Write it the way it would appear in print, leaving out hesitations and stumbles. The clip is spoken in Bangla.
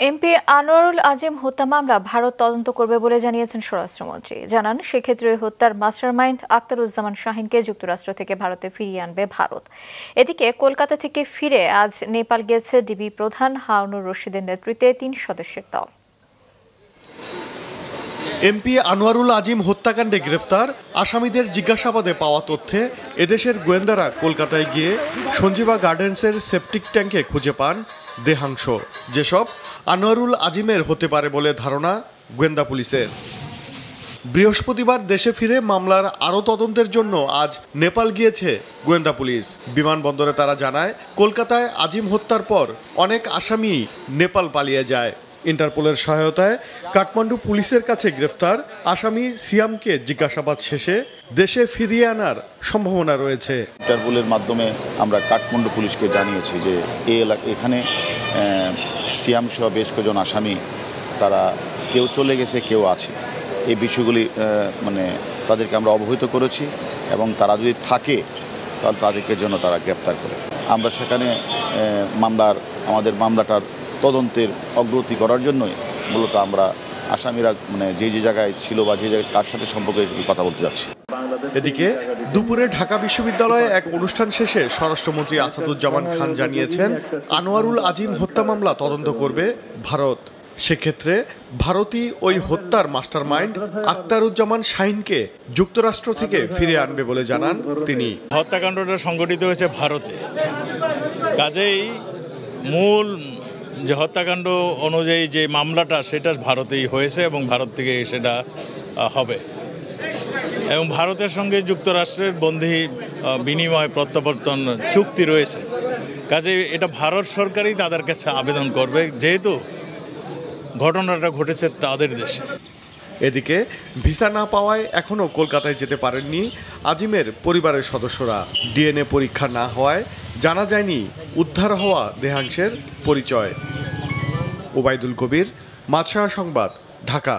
এমপি আনোয়ারুল আজিম হত্যা মামলা ভারত তদন্ত করবে বলে জানিয়েছেন স্বরাষ্ট্রমন্ত্রী। জানান, সেক্ষেত্রে হত্যার মাস্টারমাইন্ড আখতারুজ্জামান শাহিনকে যুক্তরাষ্ট্র থেকে ভারতে ফিরিয়ে আনবে ভারত। এদিকে কলকাতা থেকে ফিরে আজ নেপাল গিয়েছে ডিবি প্রধান হারুনুর রশিদের নেতৃত্বে ৩ সদস্যের দল। এমপি আনোয়ারুল আজিম হত্যাকাণ্ডে গ্রেফতার আসামিদের জিজ্ঞাসাবাদে পাওয়া তথ্যে এদেশের গোয়েন্দারা কলকাতায় গিয়ে সঞ্জীবা গার্ডেন্সের সেপটিক ট্যাঙ্কে খুঁজে পান দেহাংশ, যেসব আনোয়ারুল আজিমের হতে পারে বলে ধারণা গোয়েন্দা পুলিশের। বৃহস্পতিবার দেশে ফিরে মামলার আরও তদন্তের জন্য আজ নেপাল গিয়েছে গোয়েন্দা পুলিশ। বিমানবন্দরে তারা জানায়, কলকাতায় আজিম হত্যার পর অনেক আসামি নেপাল পালিয়ে যায়। ইন্টারপোলের সহায়তায় কাঠমান্ডু পুলিশের কাছে গ্রেফতার আসামি সিয়ামকে জিজ্ঞাসাবাদ শেষে দেশে ফিরিয়ে আনার সম্ভাবনা রয়েছে। ইন্টারপোলের মাধ্যমে আমরা কাঠমান্ডু পুলিশকে জানিয়েছি যে এখানে সিয়াম সহ বেশ কয়েকজন আসামি তারা কেউ চলে গেছে, কেউ আছে। এই বিষয়গুলি তাদেরকে আমরা অবহিত করেছি এবং তারা যদি থাকে তাহলে তাদেরকে জন্য তারা গ্রেপ্তার করে। আমরা সেখানে আমাদের মামলাটার তদন্তের অগ্রগতি করার জন্যই মূলত আমরা আসামিরা যে জায়গায় ছিল বা যে জায়গায় কার সাথে সম্পর্কে কথা বলতে যাচ্ছি। এদিকে দুপুরে ঢাকা বিশ্ববিদ্যালয়ে এক অনুষ্ঠান শেষে স্বরাষ্ট্রমন্ত্রী আসাদুজ্জামান খান জানিয়েছেন, আনোয়ারুল আজিম হত্যা মামলা তদন্ত করবে ভারত। সেক্ষেত্রে ভারতই ওই হত্যার মাস্টারমাইন্ড আখতারুজ্জামান শাহিনকে যুক্তরাষ্ট্র থেকে ফিরে আনবে বলে জানান তিনি। হত্যাকাণ্ডটা সংঘটিত হয়েছে ভারতে, কাজেই মূল যে হত্যাকাণ্ড অনুযায়ী যে মামলাটা সেটা ভারতেই হয়েছে এবং ভারত থেকে সেটা হবে এবং ভারতের সঙ্গে যুক্তরাষ্ট্রের বন্দি বিনিময় প্রত্যাবর্তন চুক্তি রয়েছে। কাজেই এটা ভারত সরকারই তাদের কাছে আবেদন করবে, যেহেতু ঘটনাটা ঘটেছে তাদের দেশে। এদিকে ভিসা না পাওয়ায় এখনও কলকাতায় যেতে পারেননি আজিমের পরিবারের সদস্যরা। ডিএনএ পরীক্ষা না হওয়ায় জানা যায়নি উদ্ধার হওয়া দেহাংশের পরিচয়। ওবায়দুল কবির, মাছরাঙা সংবাদ, ঢাকা।